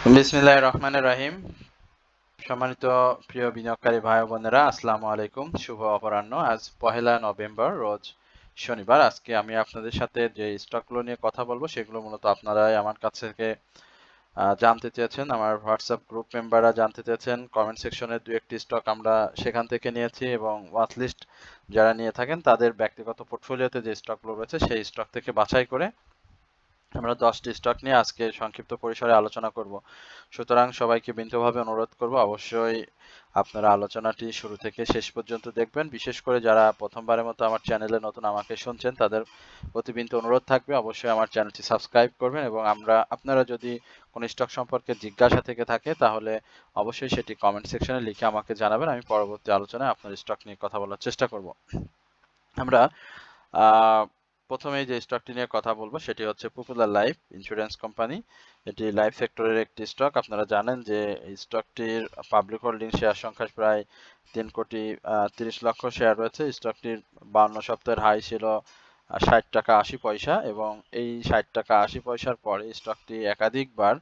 বিসমিল্লাহির রহমানির রহিম। সম্মানিত প্রিয় বিনিয়োগকারী ভাই ও বোনেরা, আসসালামু আলাইকুম। শুভ অপরাহ্ন। আজ 1 নভেম্বর, রোজ শনিবার। আজকে আমি আপনাদের সাথে যে স্টকগুলো নিয়ে কথা বলবো সেগুলো মূলত আপনারাই আমার কাছ থেকে জানতে চেয়েছেন। আমার হোয়াটসঅ্যাপ গ্রুপ মেম্বাররা জানতে চেয়েছেন। কমেন্ট সেকশনে দু একটি স্টক আমরা সেখান থেকে নিয়েছি এবং ওয়াচ লিস্ট যারা নিয়ে থাকেন তাদের ব্যক্তিগত পোর্টফোলিওতে যে স্টকগুলো রয়েছে সেই স্টক থেকে বাছাই করে আমরা 10টি স্টক নিয়ে আজকে সংক্ষিপ্ত পরিসরে আলোচনা করব। সুতরাং সবাইকে বিনীতভাবে অনুরোধ করব, অবশ্যই আপনারা আলোচনাটি শুরু থেকে শেষ পর্যন্ত দেখবেন। বিশেষ করে যারা প্রথমবারের মতো আমার চ্যানেলে নতুন আমাকে শুনছেন তাদের প্রতি বিনীত অনুরোধ থাকবে অবশ্যই আমার চ্যানেলটি সাবস্ক্রাইব করবেন এবং আপনারা যদি কোনো স্টক সম্পর্কে জিজ্ঞাসা থেকে থাকে তাহলে অবশ্যই সেটি কমেন্ট সেকশনে লিখে আমাকে জানাবেন। আমি পরবর্তী আলোচনায় আপনার স্টক নিয়ে কথা বলার চেষ্টা করব। আমরা আহ প্রথমেই যে স্টকটি নিয়ে কথা বলবো সেটি হচ্ছে পপুলার লাইফ ইন্স্যুরেন্স কোম্পানি। এটি লাইফ সেক্টরের একটি স্টক। আপনারা জানেন যে এই স্টকটির পাবলিক হোল্ডিং শেয়ার সংখ্যা প্রায় 3,30,00,000 শেয়ার রয়েছে। স্টকটির 52 সপ্তাহের হাই ছিল 60 টাকা 80 পয়সা এবং এই 60 টাকা 80 পয়সার পরে স্টকটি একাধিকবার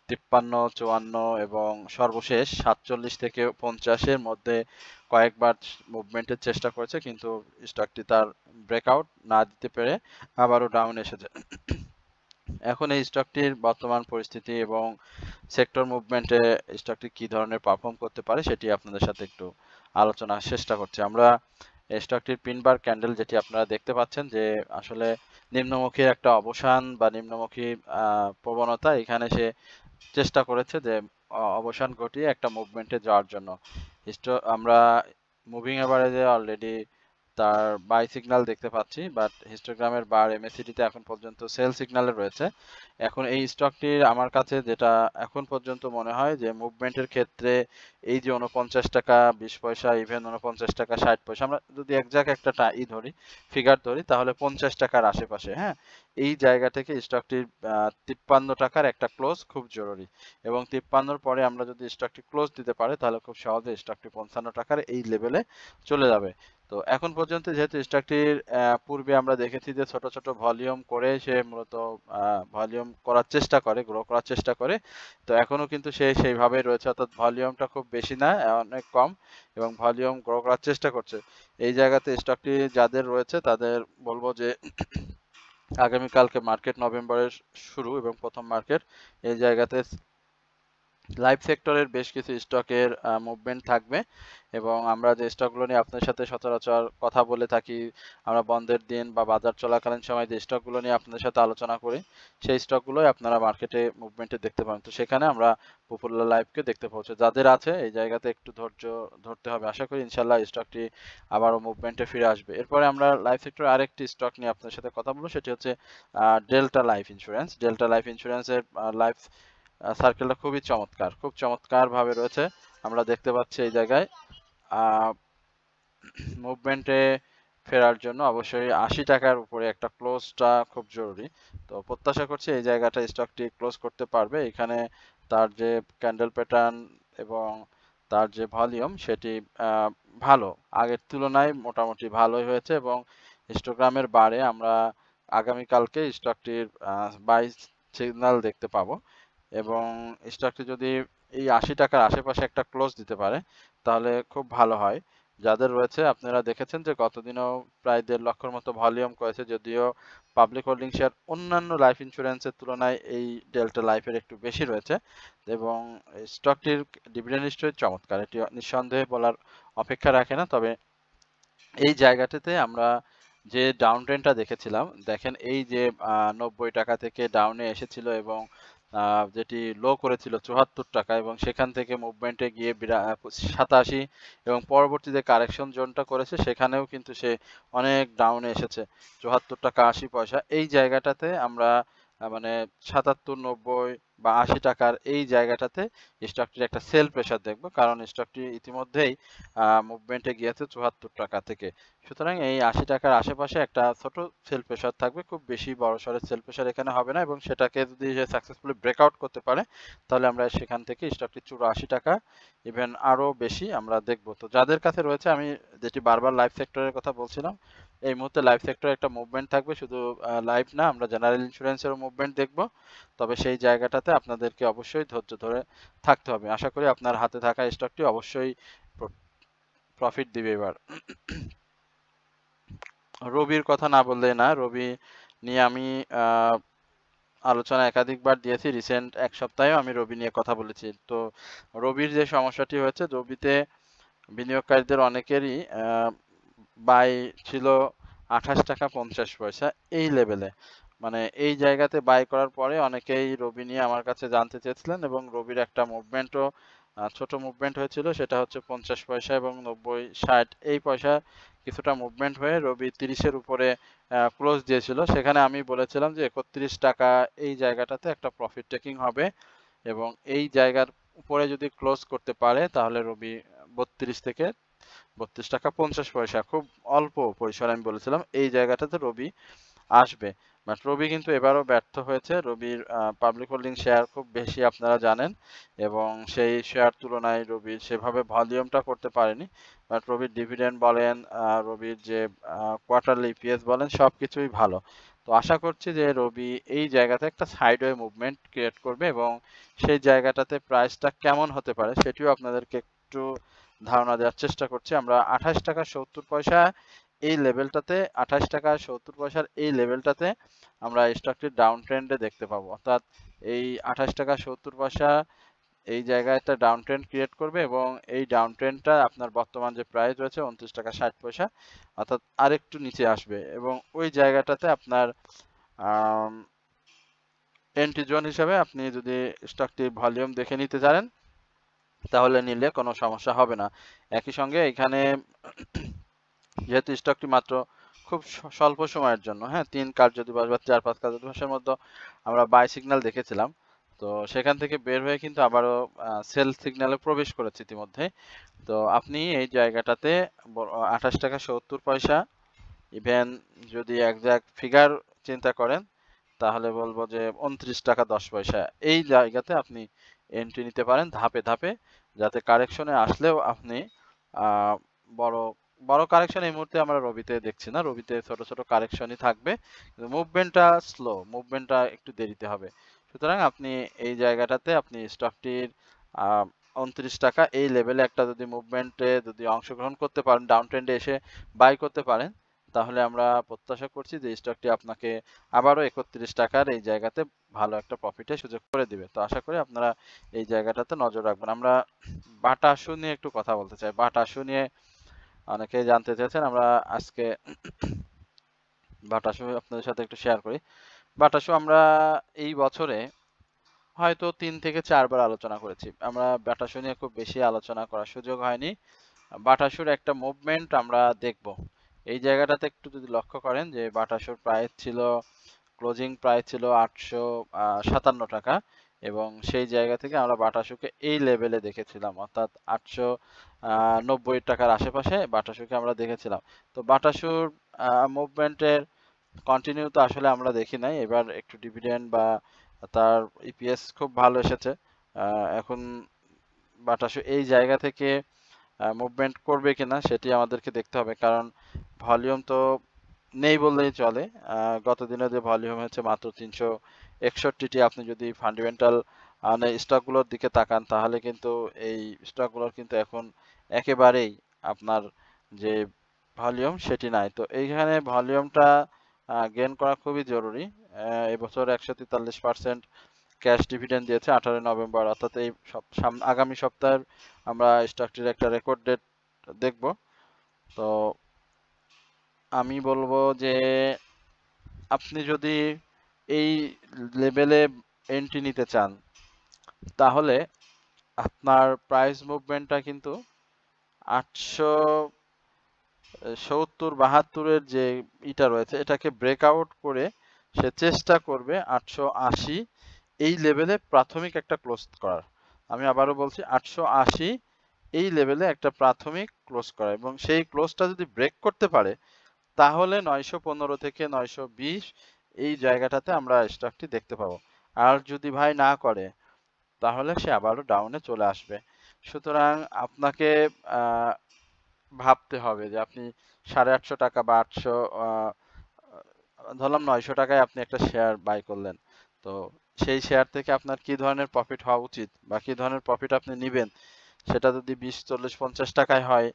53, 54 এবং সর্বশেষ 47 থেকে 50-এর মধ্যে কয়েকবার মুভমেন্টের চেষ্টা করেছে, কিন্তু স্টকটি তার ব্রেকআউট না দিতে পেরে আবারও ডাউন এসেছে। এখন এই স্টকটির বর্তমান পরিস্থিতি এবং সেক্টর মুভমেন্টে স্টকটি কি ধরনের পারফর্ম করতে পারে সেটি আপনাদের সাথে একটু আলোচনার চেষ্টা করছি। আমরা এই স্টকটির পিনবার ক্যান্ডেল যেটি আপনারা দেখতে পাচ্ছেন যে আসলে নিম্নমুখী একটা অবসান বা নিম্নমুখী প্রবণতা, এখানে সে চেষ্টা করেছে যে অবসান ঘটিয়ে একটা মুভমেন্টে যাওয়ার জন্য। আমরা মুভিং এভারেজে অলরেডি তার বাই সিগন্যাল দেখতে পাচ্ছি, বাট হিস্টোগ্রামের বার এমএসিডিতে এখন পর্যন্ত সেল সিগন্যালে রয়েছে। এখন এই স্টকটির আমার কাছে যেটা এখন পর্যন্ত মনে হয় যে মুভমেন্টের ক্ষেত্রে এই যে 49 টাকা 20 পয়সা, ইভেন 49 টাকা 60 পয়সা, আমরা যদি একজাক্ট একটা ধরি, ফিগার ধরি, তাহলে 50 টাকার আশেপাশে, হ্যাঁ, এই জায়গা থেকে স্টকটির 53 টাকার একটা ক্লোজ খুব জরুরি এবং 53-র পরে আমরা যদি স্টকটি ক্লোজ দিতে পারি তাহলে খুব সহজে স্টকটি 55 টাকার এই লেভেলে চলে যাবে। তো এখন পর্যন্ত যেহেতু স্টকটির পূর্বে আমরা দেখেছি যে ছোট ছোট ভলিউম করে সে মূলত ভলিউম করার চেষ্টা করে, গ্রো করার চেষ্টা করে, তো এখনো কিন্তু সে সেইভাবেই রয়েছে, অর্থাৎ ভলিউমটা খুব বেশি না, অনেক কম, এবং ভলিউম গ্রো করার চেষ্টা করছে। এই জায়গাতে স্টকটি যাদের রয়েছে তাদের বলবো যে আগামীকালকে মার্কেট নভেম্বরের শুরু এবং প্রথম মার্কেট, এই জায়গাতে লাইফ সেক্টরের বেশ কিছু স্টকের মুভমেন্ট থাকবে এবং আমরা যে স্টকগুলো নিয়ে আপনার সাথে সচরাচর কথা বলে থাকি, আমরা বন্ধের দিন বা বাজার চলাকালীন সময় যে স্টকগুলো নিয়ে আপনাদের সাথে আলোচনা করি সেই স্টকগুলোই আপনারা মার্কেটে মুভমেন্টে দেখতে পাবেন। তো সেখানে আমরা পপুলার লাইফকে দেখতে পাচ্ছি। যাদের আছে এই জায়গাতে একটু ধৈর্য ধরতে হবে। আশা করি ইনশাল্লাহ স্টকটি আবারও মুভমেন্টে ফিরে আসবে। এরপরে আমরা লাইফ সেক্টরের আরেকটি স্টক নিয়ে আপনার সাথে কথা বলবো, সেটি হচ্ছে delta life insurance. Delta life ইন্স্যুরেন্সের লাইফ সার্কেলটা খুবই চমৎকার, খুব চমৎকার ভাবে রয়েছে। আমরা দেখতে পাচ্ছি এই জায়গায় মুভমেন্টে ফেরার জন্য অবশ্যই 80 টাকার উপরে একটা ক্লোজটা খুব জরুরি। তো প্রত্যাশা করছি এই জায়গাটা স্টকটি ক্লোজ করতে পারবে। এখানে তার যে ক্যান্ডেল প্যাটার্ন এবং তার যে ভলিউম সেটি ভালো, আগের তুলনায় মোটামুটি ভালোই হয়েছে এবং হিস্টোগ্রামের বারে আমরা আগামীকালকে স্টকটির বাই সিগন্যাল দেখতে পাবো এবং স্টকটি যদি এই 80 টাকার আশেপাশে একটা ক্লোজ দিতে পারে তাহলে খুব ভালো হয়। যাদের রয়েছে আপনারা দেখেছেন যে গতদিনও প্রায় 1.5 লক্ষের মতো ভলিউম করেছে, যদিও পাবলিক হোল্ডিং শেয়ার অন্যান্য লাইফ ইন্স্যুরেন্সের তুলনায় এই ডেল্টা লাইফের একটু বেশি রয়েছে এবং স্টকটির ডিভিডেন্ড হিস্টরি চমৎকার, এটি নিঃসন্দেহে বলার অপেক্ষা রাখে না। তবে এই জায়গাটাতে আমরা যে ডাউন ট্রেন্ডটা দেখেছিলাম, দেখেন এই যে 90 টাকা থেকে ডাউনে এসেছিল এবং যেটি লো করেছিল 74 টাকা এবং সেখান থেকে মুভমেন্টে গিয়ে 87 এবং পরবর্তীতে কারেকশন জোনটা করেছে সেখানেও কিন্তু সে অনেক ডাউনে এসেছে 74 টাকা 80 পয়সা। এই জায়গাটাতে আমরা মানে 77, 90 বা 80 টাকার এই জায়গাটাতে স্টকটির একটা সেল প্রেসার দেখবো, কারণ স্টকটি ইতিমধ্যেই মুভমেন্টে গিয়েছে 74 টাকা থেকে। সুতরাং এই 80 টাকার আশেপাশে একটা ছোট সেল প্রেসার থাকবে, খুব বেশি বড় সড়ো সেল প্রেসার এখানে হবে না এবং সেটাকে যদি সে সাকসেসফুলি ব্রেকআউট করতে পারে তাহলে আমরা সেখান থেকে স্টকটি 84 টাকা ইভেন আরো বেশি আমরা দেখবো। তো যাদের কাছে রয়েছে, আমি যেটি বারবার লাইফ সেক্টরের কথা বলছিলাম, এই মুহূর্তে লাইফ সেক্টরে একটা মুভমেন্ট থাকবে, শুধু লাইফ না, আমরা জেনারেল ইন্স্যুরেন্সেরও মুভমেন্ট দেখব। তবে সেই জায়গাটাতে আপনাদেরকে অবশ্যই ধৈর্য ধরে থাকতে হবে। আশা করি আপনার হাতে থাকা স্টকটি অবশ্যই প্রফিট দিবে এবার। রবির কথা না বললে না, রবি নিয়ে আমি আলোচনা একাধিকবার দিয়েছি। রিসেন্ট এক সপ্তাহেও আমি রবি নিয়ে কথা বলেছি। তো রবির যে সমস্যাটি হয়েছে, রবিতে বিনিয়োগকারীদের অনেকেরই বাই ছিল 28 টাকা 50 পয়সা এই লেভেলে। মানে এই জায়গাতে বাই করার পরে অনেকেই রবি নিয়ে আমার কাছে জানতে চেয়েছিলেন, এবং রবির একটা মুভমেন্টও ছোট মুভমেন্ট হয়েছিল, সেটা হচ্ছে 50 পয়সা এবং 90 60 এই পয়সা কিছুটা মুভমেন্ট হয়ে রবি 30-এর উপরে ক্লোজ দিয়েছিল। সেখানে আমি বলেছিলাম যে 31 টাকা এই জায়গাটাতে একটা প্রফিট টেকিং হবে, এবং এই জায়গার উপরে যদি ক্লোজ করতে পারে তাহলে রবি 32 থেকে 32 টাকা 50 পয়সা, খুব অল্প পরিসরে আমি বলেছিলাম এই জায়গাটাতে রবি আসবে। বাট রবি কিন্তু এবারও ব্যর্থ হয়েছে। রবির পাবলিক হোল্ডিং শেয়ার খুব বেশি আপনারা জানেন, এবং সেই শেয়ার তুলনায় রবির সেভাবে ভলিউমটা করতে পারেনি। বাট রবির ডিভিডেন্ড বলেন, রবির যে কোয়ার্টারলি ইপিএস বলেন, সবকিছুই ভালো। তো আশা করছি যে রবি এই জায়গাতে একটা সাইডওয়ে মুভমেন্ট ক্রিয়েট করবে, এবং সেই জায়গাটাতে প্রাইসটা কেমন হতে পারে সেটিও আপনাদেরকে একটু ধারণা দেওয়ার চেষ্টা করছি। আমরা 28 টাকা 70 পয়সা এই লেভেলটাতে, 28 টাকা 70 পয়সার এই লেভেলটাতে আমরা স্টকটি ডাউন ট্রেন্ডে দেখতে পাবো। অর্থাৎ এই 28 টাকা 70 পয়সা এই জায়গায় একটা ডাউন ট্রেন্ড ক্রিয়েট করবে, এবং এই ডাউন ট্রেন্ডটা আপনার বর্তমান যে প্রাইস রয়েছে 29 টাকা 60 পয়সা, অর্থাৎ আরেকটু নিচে আসবে, এবং ওই জায়গাটাতে আপনার এন্ট্রি জোন হিসাবে আপনি যদি স্টকটি ভলিউম দেখে নিতে জানেন তাহলে নিলে কোনো সমস্যা হবে না। একই সঙ্গে এখানে যেহেতু স্টকটি মাত্র খুব স্বল্প সময়ের জন্য, হ্যাঁ, 3 কার্যদিবস বা 4-5 কার্যদিবসের মধ্যে আমরা বাই সিগন্যাল দেখেছিলাম। তো সেখান থেকে বের হয়ে কিন্তু আবারও সেল সিগন্যালে প্রবেশ করেছে ইতিমধ্যে। তো আপনি এই জায়গাটাতে 28 টাকা 70 পয়সা, ইভেন যদি একজ্যাক্ট ফিগার চিন্তা করেন তাহলে বলবো যে 29 টাকা 10 পয়সা এই জায়গাতে আপনি এন্ট্রি নিতে পারেন ধাপে ধাপে, যাতে কারেকশনে আসলেও আপনি আহ, বড় বড় কারেকশন এই মুহূর্তে আমরা রবিতে দেখছি না। রবিতে ছোট ছোট কারেকশনই থাকবে, কিন্তু মুভমেন্টটা স্লো, মুভমেন্টটা একটু দেরিতে হবে। সুতরাং আপনি এই জায়গাটাতে আপনি স্টকটির 29 টাকা এই লেভেলে একটা যদি মুভমেন্টে যদি অংশগ্রহণ করতে পারেন, ডাউন ট্রেন্ডে এসে বাই করতে পারেন, তাহলে আমরা প্রত্যাশা করছি যে স্টকটি আপনাকে আবারও 31 টাকার এই জায়গাতে ভালো একটা প্রফিটের সুযোগ করে দিবে। তো আশা করি আপনারা এই জায়গাটাতে নজর রাখবেন। আমরা বাটা শু নিয়ে একটু কথা বলতে চাই। বাটা শু নিয়ে অনেকেই জানতে চেয়েছেন, আমরা আজকে বাটা শু আপনাদের সাথে একটু শেয়ার করি। বাটা শু আমরা এই বছরে হয়তো 3 থেকে 4 বার আলোচনা করেছি। আমরা বাটা শু নিয়ে খুব বেশি আলোচনা করার সুযোগ হয়নি। বাটা শুর একটা মুভমেন্ট আমরা দেখব। এই জায়গাটাতে একটু যদি লক্ষ্য করেন যে বাটা শুর প্রাইস ছিল, ক্লোজিং প্রাইস ছিল 857 টাকা, এবং সেই জায়গা থেকে আমরা বাটা শুকে এই লেভেলে দেখেছিলাম, অর্থাৎ 890 টাকার আশেপাশে বাটা শুকে আমরা দেখেছিলাম। তো বাটা শুর মুভমেন্টের কন্টিনিউ তো আসলে আমরা দেখি নাই। এবার একটু ডিভিডেন্ড বা তার ইপিএস খুব ভালো এসেছে। এখন বাটা শু এই জায়গা থেকে মুভমেন্ট করবে কিনা সেটি আমাদেরকে দেখতে হবে, কারণ ভলিউম তো নেই বললেই চলে। গত দিনে যে ভলিউম হয়েছে মাত্র 361টি, আপনি যদি ফান্ডামেন্টাল স্টকগুলোর দিকে তাকান তাহলে কিন্তু এই স্টকগুলোর কিন্তু এখন একেবারেই আপনার যে ভলিউম সেটি নাই। তো এইখানে ভলিউমটা গেইন করা খুবই জরুরি। এবছর 143% ক্যাশ ডিভিডেন্ড দিয়েছে 18 নভেম্বর, অর্থাৎ এই আগামী সপ্তাহের আমরা স্টকটির একটা রেকর্ড ডেট দেখব। তো আমি বলবো যে আপনি যদি এই লেভেলে এন্ট্রি নিতে চান তাহলে আপনার প্রাইস মুভমেন্টটা কিন্তু 870-72-এর যে ইটা রয়েছে এটাকে ব্রেকআউট করে সে চেষ্টা করবে 880 এই লেভেলে প্রাথমিক একটা ক্লোজ করার। আমি আবারও বলছি 880 এই লেভেলে একটা প্রাথমিক ক্লোজ করা, এবং সেই ক্লোজটা যদি ব্রেক করতে পারে তাহলে 915 থেকে 920 এই জায়গাটাতে আমরা স্টকটি দেখতে পাবো। আর যদি ভাই না করে তাহলে সে আবারও ডাউনে চলে আসবে। সুতরাং আপনাকে ভাবতে হবে যে আপনি 850 টাকা বা 800 ধরলাম 900 টাকায় আপনি একটা শেয়ার বাই করলেন। তো সেই শেয়ার থেকে আপনার কি ধরনের প্রফিট হওয়া উচিত বা কি ধরনের প্রফিট আপনি নিবেন, সেটা যদি 20, 40, 50 টাকায় হয়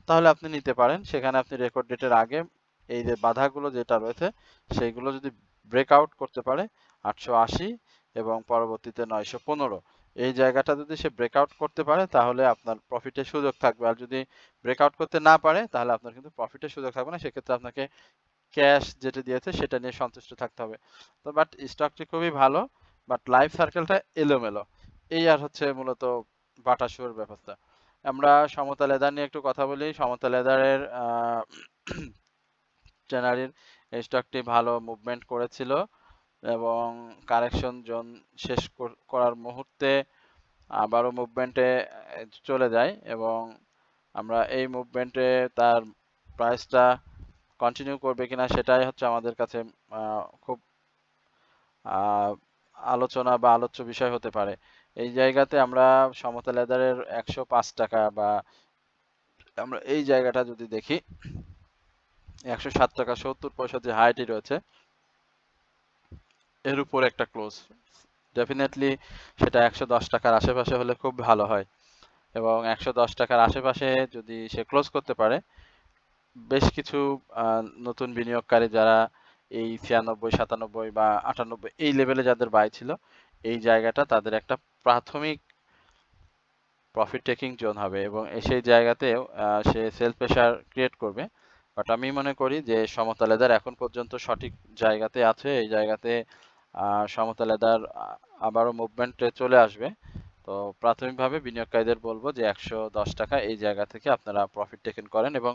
তাহলে আপনি নিতে পারেন। সেখানে আপনি রেকর্ড ডেটের আগে এই যে বাধাগুলো যেটা রয়েছে সেইগুলো যদি ব্রেকআউট করতে পারে 880 এবং পরবর্তীতে 915, এই জায়গাটা যদি সে ব্রেকআউট করতে পারে তাহলে আপনার প্রফিটের সুযোগ থাকবে। আর যদি ব্রেকআউট করতে না পারে তাহলে আপনার কিন্তু প্রফিটের সুযোগ থাকবে না। সেক্ষেত্রে আপনাকে ক্যাশ যেটা দিয়েছে সেটা নিয়ে সন্তুষ্ট থাকতে হবে। তো বাট স্টকটি খুবই ভালো, বাট লাইফ সার্কেলটা এলোমেলো। এই আর হচ্ছে মূলত বাটা শোর ব্যবস্থা। আমরা সমতা লেদার নিয়ে একটু কথা বলি। সমতা লেদারের জানুয়ারির স্টকটি ভালো মুভমেন্ট করেছিল এবং কারেকশন জোন শেষ করার মুহূর্তে আবারও মুভমেন্টে চলে যায় এবং আমরা এই মুভমেন্টে তার প্রাইসটা কন্টিনিউ করবে কিনা সেটাই হচ্ছে আমাদের কাছে খুব আলোচনা বা আলোচ্য বিষয় হতে পারে। এই জায়গাতে আমরা সমতা লেদারের 105 টাকা বা আমরা এই জায়গাটা যদি দেখি 107 টাকা 70 পয়সা যে হাইটি রয়েছে এর উপর একটা ক্লোজ, ডেফিনেটলি সেটা 110 টাকার আশেপাশে হলে খুব ভালো হয় এবং 110 টাকার আশেপাশে যদি সে ক্লোজ করতে পারে, বেশ কিছু নতুন বিনিয়োগকারী যারা এই 96, 97 বা 98 এই লেভেলে যাদের বাই ছিল, এই জায়গাটা তাদের একটা প্রাথমিক প্রফিট টেকিং জোন হবে এবং সেই জায়গাতেও সে সেল প্রেসার ক্রিয়েট করবে। বাট আমি মনে করি যে সমতা লেদার এখন পর্যন্ত সঠিক জায়গাতে আছে। এই জায়গাতে সমতা লেদার আবারও মুভমেন্টে চলে আসবে। তো প্রাথমিকভাবে বিনিয়োগকারীদের বলবো যে 110 টাকা এই জায়গা থেকে আপনারা প্রফিট টেকেন করেন এবং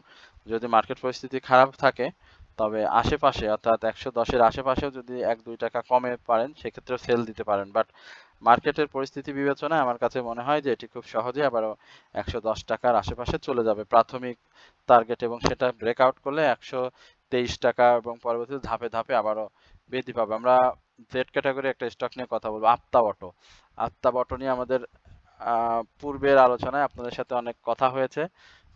যদি মার্কেট পরিস্থিতি খারাপ থাকে তবে আশেপাশে অর্থাৎ 110-এর আশেপাশেও যদি 1-2 টাকা কমে পারেন সেক্ষেত্রেও সেল দিতে পারেন। বাট মার্কেটের পরিস্থিতি বিবেচনায় আমার কাছে মনে হয় যে এটি খুব সহজে আবারও 110 টাকার আশেপাশে চলে যাবে প্রাথমিক টার্গেট এবং সেটা ব্রেকআউট করলে 123 টাকা এবং পরবর্তীতে ধাপে ধাপে আবারও বৃদ্ধি পাবে। আমরা জেড ক্যাটাগরি একটা স্টক নিয়ে কথা বলবো, আত্মা অটো। আত্মা অটো নিয়ে আমাদের পূর্বের আলোচনায় আপনাদের সাথে অনেক কথা হয়েছে।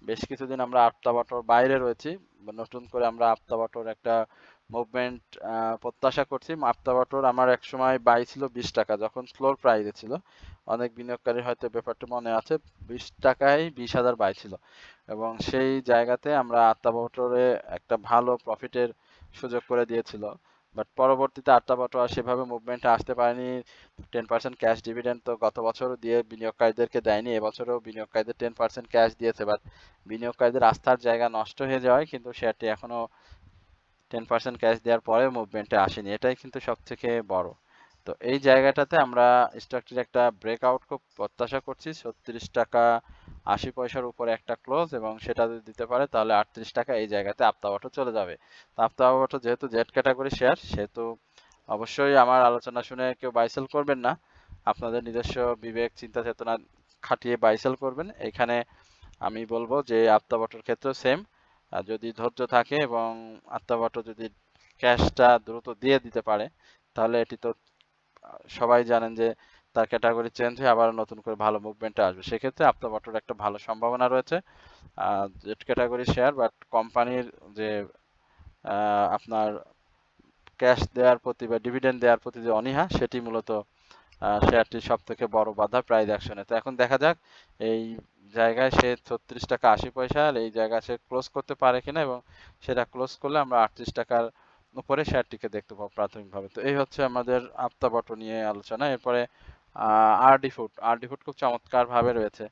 বেশ কিছুদিন আমরা আত্মা অটোর বাইরে রয়েছি, নতুন করে আমরা আত্মা অটোর একটা মুভমেন্ট প্রত্যাশা করছি। আত্মা অটোর আমার এক সময় বাই ছিল 20 টাকা, যখন ফ্লোর প্রাইসে ছিল। অনেক বিনিয়োগকারীর হয়তো ব্যাপারটা মনে আছে, 20 টাকায় 20,000 বাই ছিল এবং সেই জায়গাতে আমরা আত্মা অটোরে একটা ভালো প্রফিটের সুযোগ করে দিয়েছিল। বাট পরবর্তীতে আটটা বছর সেভাবে মুভমেন্টে আসতে পারেনি। 10% ক্যাশ ডিভিডেন্ড তো গত বছরও দিয়ে বিনিয়োগকারীদেরকে দেয়নি, এবছরও বিনিয়োগকারীদের 10% ক্যাশ দিয়েছে। বাট বিনিয়োগকারীদের আস্থার জায়গা নষ্ট হয়ে যাওয়ায় কিন্তু শেয়ারটি এখনো 10% ক্যাশ দেওয়ার পরেও মুভমেন্টে আসেনি, এটাই কিন্তু সব থেকে বড়। তো এই জায়গাটাতে আমরা স্টকটির একটা ব্রেকআউট খুব প্রত্যাশা করছি। 36 টাকা 80 পয়সার উপরে একটা ক্লোজ এবং সেটা যদি দিতে পারে তাহলে 38 টাকা এই জায়গাতে আপ্তা অটো চলে যাবে। তো আপ্তা অটো যেহেতু জেড ক্যাটাগরি শেয়ার, সেহেতু অবশ্যই আমার আলোচনা শুনে কেউ বাইসেল করবেন না। আপনাদের নিজস্ব বিবেক চিন্তা চেতনা খাটিয়ে বাইসেল করবেন। এখানে আমি বলবো যে আপ্তা অটোর ক্ষেত্রেও সেম, যদি ধৈর্য থাকে এবং আপ্তা অটো যদি ক্যাশটা দ্রুত দিয়ে দিতে পারে তাহলে এটি তো সবাই জানেন যে তার ক্যাটাগরি চেঞ্জ হয়ে আবার নতুন করে ভালো মুভমেন্টে আসবে। সেক্ষেত্রে আপ্তা অটোর একটা ভালো সম্ভাবনা রয়েছে। জেড ক্যাটাগরি শেয়ার, বাট কোম্পানির যে আপনার ক্যাশ দেওয়ার প্রতি বা ডিভিডেন্ড দেওয়ার প্রতি যে অনীহা, সেটি মূলত শেয়ারটির সব থেকে বড় বাধা প্রাইস অ্যাকশনে। তো এখন দেখা যাক এই জায়গায় সে 36 টাকা 80 পয়সা আর এই জায়গায় সে ক্লোজ করতে পারে কিনা এবং সেটা ক্লোজ করলে আমরা 38 টাকার উপরে শেয়ারটিকে দেখতে পাবো প্রাথমিকভাবে। তো এই হচ্ছে আমাদের আপ্তা বটো নিয়ে আলোচনা। এরপরে আরডি ফুড খুব চমৎকার ভাবে রয়েছে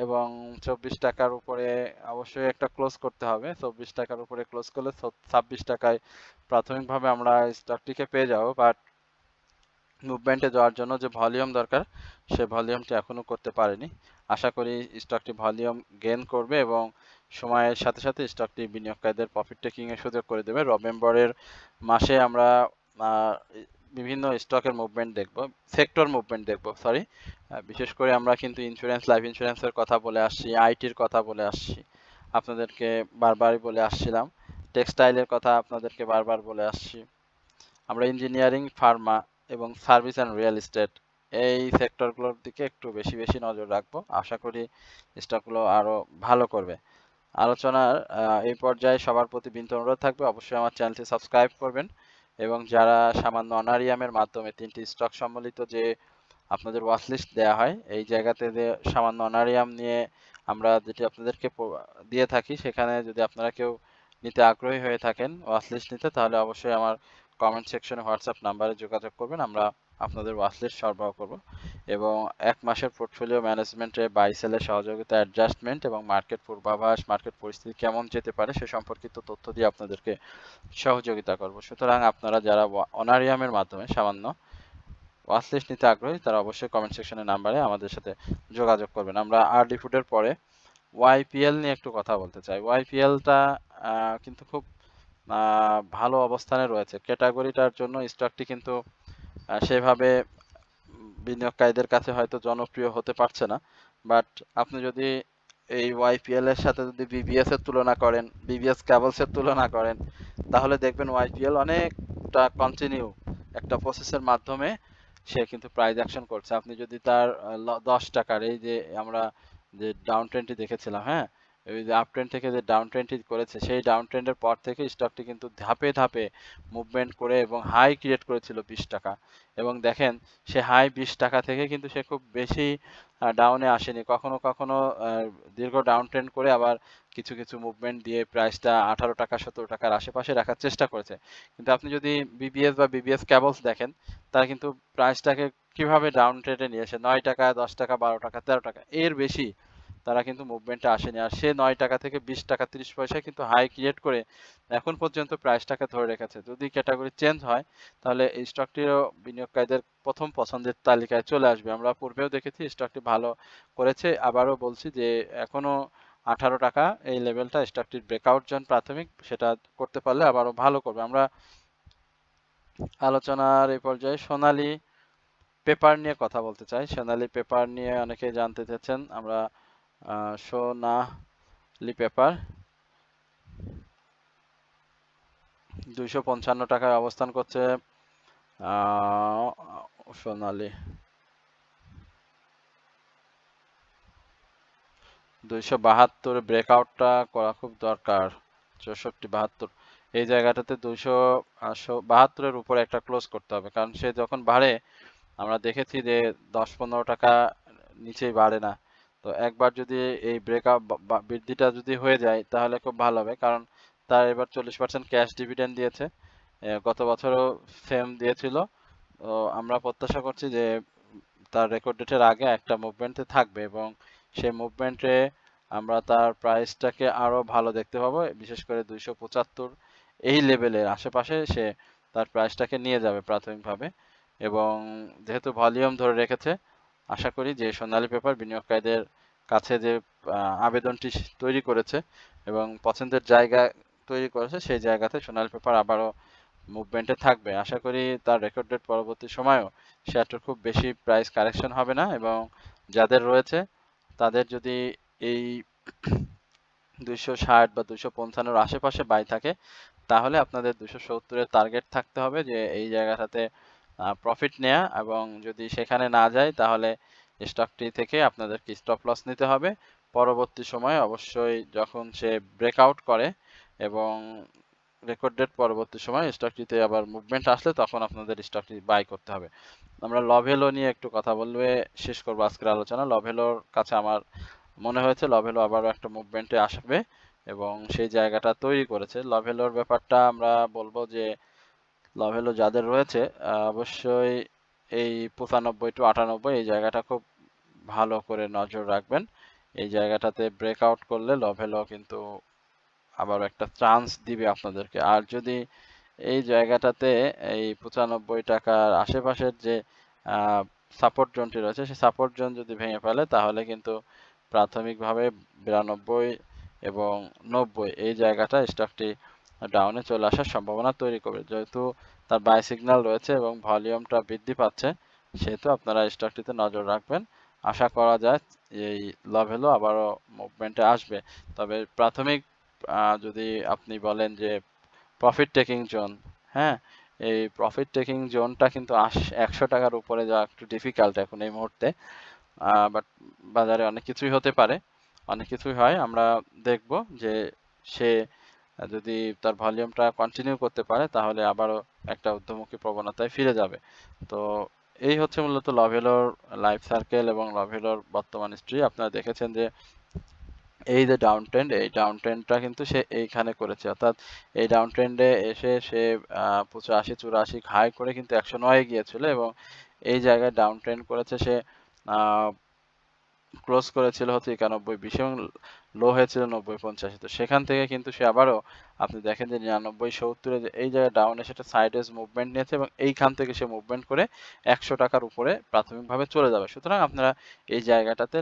এবং 24 টাকার উপরে অবশ্যই একটা ক্লোজ করতে হবে। 24 টাকার উপরে ক্লোজ করলে 26 টাকায় প্রাথমিকভাবে আমরা স্টকটিকে পেয়ে যাবো। বাট মুভমেন্টে যাওয়ার জন্য যে ভলিউম দরকার সে ভলিউমটি এখনো করতে পারেনি। আশা করি স্টকটি ভলিউম গেইন করবে এবং সময়ের সাথে সাথে স্টকটি বিনিয়োগকারীদের প্রফিট টেকিং এর সুযোগ করে দেবে। নভেম্বরের মাসে আমরা বিভিন্ন স্টকের মুভমেন্ট দেখব, সেক্টর মুভমেন্ট দেখব, সরি। বিশেষ করে আমরা কিন্তু ইন্স্যুরেন্স, লাইফ ইন্স্যুরেন্সের কথা বলে আসছি, আইটির কথা বলে আসছি, আপনাদেরকে বারবারই বলে আসছিলাম। টেক্সটাইলের কথা আপনাদেরকে বারবার বলে আসছি। আমরা ইঞ্জিনিয়ারিং, ফার্মা এবং সার্ভিস অ্যান্ড রিয়েল এস্টেট এই সেক্টরগুলোর দিকে একটু বেশি বেশি নজর রাখবো। আশা করি স্টকগুলো আরো ভালো করবে। আলোচনার এই পর্যায়ে সবার প্রতি বিনীত অনুরোধ থাকবে অবশ্যই আমার চ্যানেলটি সাবস্ক্রাইব করবেন এবং যারা সামান্য অনারিয়ামের মাধ্যমে 3টি স্টক সম্বলিত যে আপনাদের ওয়াচ লিস্ট দেওয়া হয় এই জায়গাতে যে সামান্য অনারিয়াম নিয়ে আমরা যেটি আপনাদেরকে দিয়ে থাকি সেখানে যদি আপনারা কেউ নিতে আগ্রহী হয়ে থাকেন ওয়াচ লিস্ট নিতে তাহলে অবশ্যই আমার কমেন্ট সেকশনে হোয়াটসঅ্যাপ নাম্বারে যোগাযোগ করবেন আমরা আপনাদের ওয়াচ লিস্ট সরবরাহ করব এবং 1 মাসের পোর্টফোলিও ম্যানেজমেন্টে বাই সেলের সহযোগিতা অ্যাডজাস্টমেন্ট এবং মার্কেট পূর্বাভাস মার্কেট পরিস্থিতি কেমন যেতে পারে সে সম্পর্কিত তথ্য দিয়ে আপনাদেরকে সহযোগিতা করব সুতরাং আপনারা যারা অনারিয়ামের মাধ্যমে সামান্য ওয়াচ লিস্ট নিতে আগ্রহী তারা অবশ্যই কমেন্ট সেকশনের নাম্বারে আমাদের সাথে যোগাযোগ করবেন আমরা আরডি ফুডের পরে ওয়াইপিএল নিয়ে একটু কথা বলতে চাই ওয়াইপিএলটা কিন্তু খুব ভালো অবস্থানে রয়েছে ক্যাটাগরিটার জন্য স্টকটি কিন্তু সেভাবে বিনিয়োগকারীদের কাছে হয়তো জনপ্রিয় হতে পারছে না বাট আপনি যদি এই ওয়াইপিএল এর সাথে যদি বিবিএস এর তুলনা করেন বিবিএস ক্যাবলস এর তুলনা করেন তাহলে দেখবেন ওয়াইপিএল অনেকটা কন্টিনিউ একটা প্রসেসের মাধ্যমে সে কিন্তু প্রাইস অ্যাকশন করছে আপনি যদি তার 10 টাকার এই যে আমরা যে ডাউন ট্রেন্ডটি দেখেছিলাম হ্যাঁ ওই যে আপ ট্রেন্ড থেকে যে ডাউন ট্রেন্ডটি করেছে সেই ডাউন ট্রেন্ডের পর থেকে স্টকটি কিন্তু ধাপে ধাপে মুভমেন্ট করে এবং হাই ক্রিয়েট করেছিল 20 টাকা এবং দেখেন সে হাই 20 টাকা থেকে কিন্তু সে খুব বেশি ডাউনে আসেনি কখনো কখনো দীর্ঘ ডাউন ট্রেন্ড করে আবার কিছু কিছু মুভমেন্ট দিয়ে প্রাইসটা 18 টাকা 17 টাকার আশেপাশে রাখার চেষ্টা করেছে কিন্তু আপনি যদি বিবিএস বা বিবিএস ক্যাবলস দেখেন তারা কিন্তু প্রাইসটাকে কিভাবে ডাউন ট্রেন্ডে নিয়ে এসে 9 টাকা 10 টাকা 12 টাকা 13 টাকা এর বেশি তারা কিন্তু মুভমেন্টে আসেনি আর সে 9 টাকা থেকে 20 টাকা 30 পয়সায় কিন্তু হাই ক্রিয়েট করে এখন পর্যন্ত প্রাইসটাকে ধরে রেখেছে যদি ক্যাটাগরি চেঞ্জ হয় তাহলে এই স্টকটিও বিনিয়োগকারীদের প্রথম পছন্দের তালিকায় চলে আসবে আমরা পূর্বেও দেখেছি স্টকটি ভালো করেছে আবারও বলছি যে এখনো 18 টাকা এই লেভেলটা স্টকটির ব্রেকআউট জোন প্রাথমিক সেটা করতে পারলে আবারও ভালো করবে আমরা আলোচনার এই পর্যায়ে সোনালী পেপার নিয়ে কথা বলতে চাই সোনালী পেপার নিয়ে অনেকে জানতে চাচ্ছেন আমরা সোনালী পেপার 255 টাকায় অবস্থান করছে সোনালী 272 ব্রেকআউটটা করা খুব দরকার 64 72 এই জায়গাটাতে 272 এর উপরে একটা ক্লোজ করতে হবে কারণ সে যখন বাড়ে আমরা দেখেছি যে 10-15 টাকা নিচেই বাড়ে না তো একবার যদি এই ব্রেকআপ বৃদ্ধিটা যদি হয়ে যায় তাহলে খুব ভালো হবে কারণ তার এবার 40% ক্যাশ ডিভিডেন্ড দিয়েছে গত বছরও সেম দিয়েছিল তো আমরা প্রত্যাশা করছি যে তার রেকর্ড ডেটের আগে একটা মুভমেন্টে থাকবে এবং সেই মুভমেন্টে আমরা তার প্রাইসটাকে আরো ভালো দেখতে পাবো বিশেষ করে 275 এই লেভেলের আশেপাশে সে তার প্রাইসটাকে নিয়ে যাবে প্রাথমিকভাবে এবং যেহেতু ভলিউম ধরে রেখেছে আশা করি যে সোনালী পেপার বিনিয়োগকারীদের কাছে যে আবেদনটি তৈরি করেছে এবং পছন্দের জায়গা তৈরি করেছে সেই জায়গাতে সোনালী পেপার আবারও মুভমেন্টে থাকবে আশা করি তার রেকর্ড ডেট পরবর্তী সময়েও শেয়ারটার খুব বেশি প্রাইস কারেকশন হবে না এবং যাদের রয়েছে তাদের যদি এই 260 বা 255 এর আশেপাশে বাই থাকে তাহলে আপনাদের 270 এর টার্গেট থাকতে হবে যে এই জায়গাটাতে প্রফিট নেয়া এবং যদি সেখানে না যায় তাহলে স্টকটি থেকে আপনাদেরকে স্টপ লস নিতে হবে পরবর্তী সময়ে অবশ্যই যখন সে ব্রেকআউট করে এবং রেকর্ড ডেট পরবর্তী সময় স্টকটিতে আবার মুভমেন্ট আসলে তখন আপনাদের স্টকটি বাই করতে হবে আমরা লভেলো নিয়ে একটু কথা বলবে শেষ করবো আজকের আলোচনা লভেলোর কাছে আমার মনে হয়েছে লভেলো আবারও একটা মুভমেন্টে আসবে এবং সেই জায়গাটা তৈরি করেছে লভেলোর ব্যাপারটা আমরা বলবো যে লভেলো যাদের রয়েছে অবশ্যই এই 95 টু 98 এই জায়গাটা খুব ভালো করে নজর রাখবেন এই জায়গাটাতে ব্রেকআউট করলে লভেলো কিন্তু আবার একটা চান্স দিবে আপনাদেরকে আর যদি এই জায়গাটাতে এই 95 টাকার আশেপাশের যে সাপোর্ট জোনটি রয়েছে সেই সাপোর্ট জোন যদি ভেঙে ফেলে তাহলে কিন্তু প্রাথমিকভাবে 92 এবং 90 এই জায়গাটা স্টকটি ডাউনে চলে আসার সম্ভাবনা তৈরি করবে যেহেতু তার বাই সিগন্যাল রয়েছে এবং ভলিউমটা বৃদ্ধি পাচ্ছে সেহেতু আপনারা স্টকটিতে নজর রাখবেন আশা করা যায় এই লেভেলও আবারও মুভমেন্টে আসবে তবে প্রাথমিক যদি আপনি বলেন যে প্রফিট টেকিং জোন হ্যাঁ এই প্রফিট টেকিং জোনটা কিন্তু 100 টাকার উপরে যাওয়া একটু ডিফিকাল্ট এখন এই মুহূর্তে বাট বাজারে অনেক কিছুই হতে পারে অনেক কিছুই হয়। আমরা দেখব যে সে যদি তার ভলিউমটা কন্টিনিউ করতে পারে তাহলে আবারও একটা ঊর্ধ্বমুখী প্রবণতায় ফিরে যাবে। তো এই হচ্ছে মূলত লভেলোর লাইফ সার্কেল এবং লভেলোর বর্তমান হিস্ট্রি। আপনারা দেখেছেন যে এই যে ডাউন ট্রেন্ড, এই ডাউন ট্রেন্ডটা কিন্তু সে এইখানে করেছে, অর্থাৎ এই ডাউন ট্রেন্ডে এসে সে 85-84 হাই করে কিন্তু 109 এ গিয়েছিল এবং এই জায়গায় ডাউন ট্রেন্ড করেছে সে, ক্লোজ করেছিল হচ্ছে 91-20 এবং লো হয়েছিল 90-85। তো সেখান থেকে কিন্তু সে আবারও, আপনি দেখেন যে 99-70 যে এই জায়গায় ডাউন এসে একটা সাইডওয়েজ মুভমেন্ট নিয়েছে এবং এইখান থেকে সে মুভমেন্ট করে 100 টাকার উপরে প্রাথমিকভাবে চলে যাবে। সুতরাং আপনারা এই জায়গাটাতে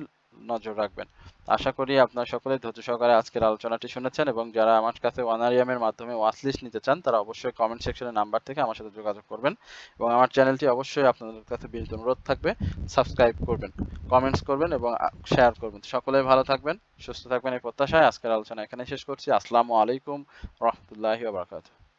নজর রাখবেন। আশা করি আপনারা সকলে ধৈর্য সহকারে আজকের আলোচনাটি শুনেছেন এবং যারা আমার কাছে ওয়ানারিয়ামের মাধ্যমে ওয়াচ লিস্ট নিতে চান তারা অবশ্যই কমেন্ট সেকশনে নাম্বার থেকে আমার সাথে যোগাযোগ করবেন এবং আমার চ্যানেলটি অবশ্যই আপনাদের কাছে বিনীত অনুরোধ থাকবে সাবস্ক্রাইব করবেন, কমেন্টস করবেন এবং শেয়ার করবেন। সকলেই ভালো থাকবেন, সুস্থ থাকবেন এই প্রত্যাশায় আজকের আলোচনা এখানে শেষ করছি। আসসালামু আলাইকুম রহমতুল্লাহি ওয়া বারাকাতুহু।